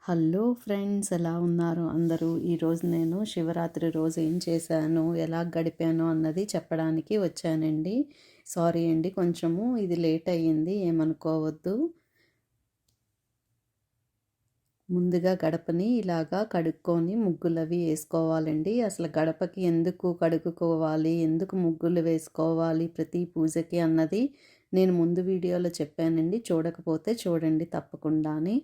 Hello friends, ఎలా ఉన్నారు అందరూ? ఈరోజు నేను శివరాత్రి రోజు ఏం చేశాను, ఎలా గడిపాను అన్నది చెప్పడానికి వచ్చానండి. సారీ అండి, కొంచెము ఇది లేట్ అయ్యింది, ఏమనుకోవద్దు. ముందుగా గడపని ఇలాగా కడుక్కొని ముగ్గులవి వేసుకోవాలండి. అసలు గడపకి ఎందుకు కడుక్కోవాలి, ఎందుకు ముగ్గులు వేసుకోవాలి ప్రతి పూజకి అన్నది నేను ముందు వీడియోలో చెప్పానండి. చూడకపోతే చూడండి తప్పకుండాని.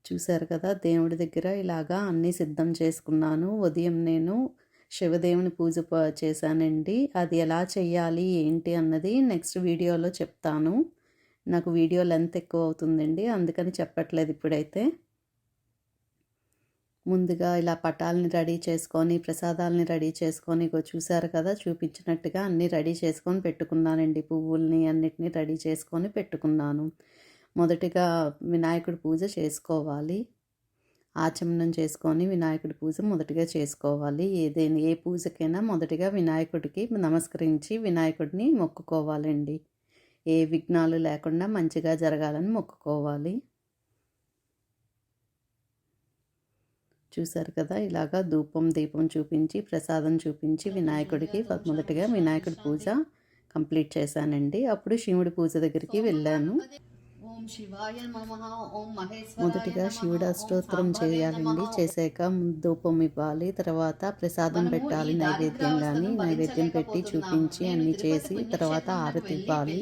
చూశారు కదా, దేవుడి దగ్గర ఇలాగా అన్నీ సిద్ధం చేసుకున్నాను. ఉదయం నేను శివదేవుని పూజ చేశానండి. అది ఎలా చెయ్యాలి ఏంటి అన్నది నెక్స్ట్ వీడియోలో చెప్తాను. నాకు వీడియో లెంత్ ఎక్కువ అవుతుందండి, అందుకని చెప్పట్లేదు ఇప్పుడైతే. ముందుగా ఇలా పటాలని రెడీ చేసుకొని, ప్రసాదాలని రెడీ చేసుకొని, చూశారు కదా చూపించినట్టుగా అన్నీ రెడీ చేసుకొని పెట్టుకున్నానండి. పువ్వుల్ని అన్నిటినీ రెడీ చేసుకొని పెట్టుకున్నాను. మొదటిగా వినాయకుడి పూజ చేసుకోవాలి. ఆచమనం చేసుకొని వినాయకుడి పూజ మొదటిగా చేసుకోవాలి. ఏ పూజకైనా మొదటిగా వినాయకుడికి నమస్కరించి వినాయకుడిని మొక్కుకోవాలండి. ఏ విఘ్నాలు లేకుండా మంచిగా జరగాలని మొక్కుకోవాలి. చూశారు కదా, ఇలాగా ధూపం దీపం చూపించి ప్రసాదం చూపించి వినాయకుడికి మొదటిగా వినాయకుడి పూజ కంప్లీట్ చేశానండి. అప్పుడు శివుడి పూజ దగ్గరికి వెళ్ళాను. మొదటిగా శివుడు అష్టోత్తరం చేయాలండి. చేశాక ధూపం ఇవ్వాలి, తర్వాత ప్రసాదం పెట్టాలి. నైవేద్యం పెట్టి చూపించి అన్నీ చేసి తర్వాత ఆరతి ఇవ్వాలి.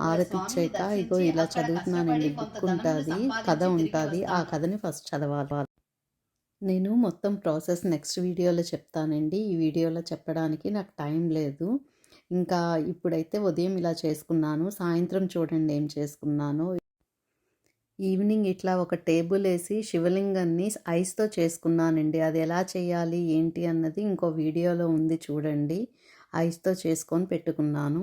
ఆరతి ఇచ్చాక ఇగో ఇలా చదువుతున్నానండి. బుక్ ఉంటుంది, కథ ఉంటుంది. ఆ కథని ఫస్ట్ చదవాలి. నేను మొత్తం ప్రాసెస్ నెక్స్ట్ వీడియోలో చెప్తానండి. ఈ వీడియోలో చెప్పడానికి నాకు టైం లేదు. ఇంకా ఇప్పుడైతే ఉదయం ఇలా చేసుకున్నాను. సాయంత్రం చూడండి ఏం చేసుకున్నాను. ఈవినింగ్ ఇట్లా ఒక టేబుల్ వేసి శివలింగాన్ని ఐస్తో చేసుకున్నానండి. అది ఎలా చేయాలి ఏంటి అన్నది ఇంకో వీడియోలో ఉంది, చూడండి. ఐస్తో చేసుకొని పెట్టుకున్నాను.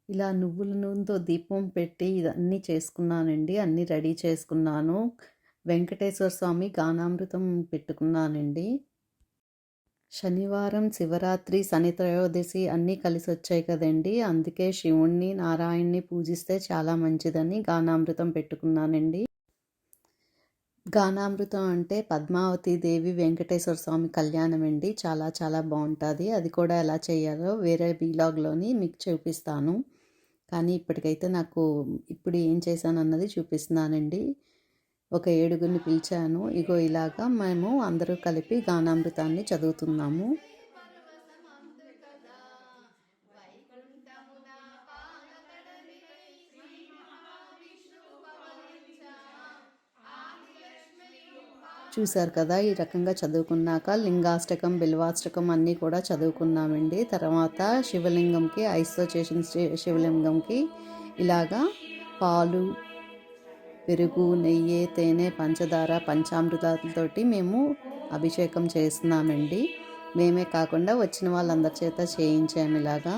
ఇలా నువ్వుల నూనెతో దీపం పెట్టి ఇదన్నీ చేసుకున్నానండి. అన్నీ రెడీ చేసుకున్నాను. వెంకటేశ్వర స్వామి గానామృతం పెట్టుకున్నానండి. శనివారం, శివరాత్రి, శని త్రయోదశి అన్నీ కలిసి వచ్చాయి కదండి. అందుకే శివుణ్ణి నారాయణ్ణి పూజిస్తే చాలా మంచిదని గానామృతం పెట్టుకున్నానండి. గానామృతం అంటే పద్మావతి దేవి వెంకటేశ్వర స్వామి కళ్యాణం అండి. చాలా చాలా బాగుంటుంది. అది కూడా ఎలా చేయాలో వేరే వీలాగ్లోని మీకు చూపిస్తాను. కానీ ఇప్పటికైతే నాకు ఇప్పుడు ఏం చేశాను అన్నది చూపిస్తున్నానండి. ఒక 7గురిని పిలిచాను. ఇగో ఇలాగా మేము అందరూ కలిపి గానామృతాన్ని చదువుతున్నాము. చూశారు కదా, ఈ రకంగా చదువుకున్నాక లింగాష్టకం, బిల్వాష్టకం అన్నీ కూడా చదువుకున్నామండి. తర్వాత శివలింగంకి ఐస్తో చేసిన శివలింగంకి ఇలాగా పాలు, పెరుగు, నెయ్యి, తేనె, పంచదార, పంచామృతాలతోటి మేము అభిషేకం చేస్తున్నామండి. మేమే కాకుండా వచ్చిన వాళ్ళందరి చేత చేయించాము ఇలాగా.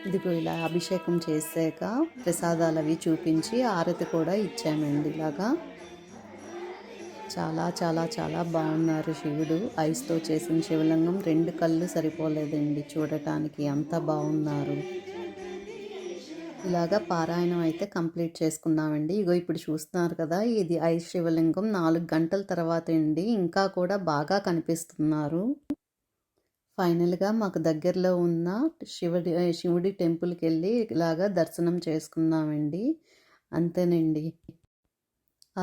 ఇదిగో ఇలా అభిషేకం చేసాక ప్రసాదాలు అవి చూపించి ఆరతి కూడా ఇచ్చామండి. ఇలాగా చాలా చాలా చాలా బాగున్నారు శివుడు. ఐస్తో చేసిన శివలింగం 2 కళ్ళు సరిపోలేదండి చూడటానికి, అంత బాగున్నారు. ఇలాగా పారాయణం అయితే కంప్లీట్ చేసుకున్నామండి. ఇగో ఇప్పుడు చూస్తున్నారు కదా, ఇది ఐస్ శివలింగం 4 గంటల తర్వాత అండి. ఇంకా కూడా బాగా కనిపిస్తున్నారు. ఫైనల్గా మాకు దగ్గరలో ఉన్న శివుడి టెంపుల్కి వెళ్ళి ఇలాగా దర్శనం చేసుకున్నామండి. అంతేనండి.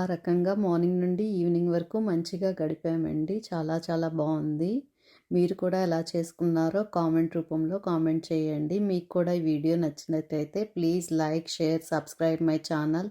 ఆ రకంగా మార్నింగ్ నుండి ఈవినింగ్ వరకు మంచిగా గడిపామండి. చాలా చాలా బాగుంది. మీరు కూడా ఎలా చేసుకున్నారో కామెంట్ రూపంలో కామెంట్ చేయండి. మీకు కూడా ఈ వీడియో నచ్చినట్లయితే please like, share, subscribe my channel.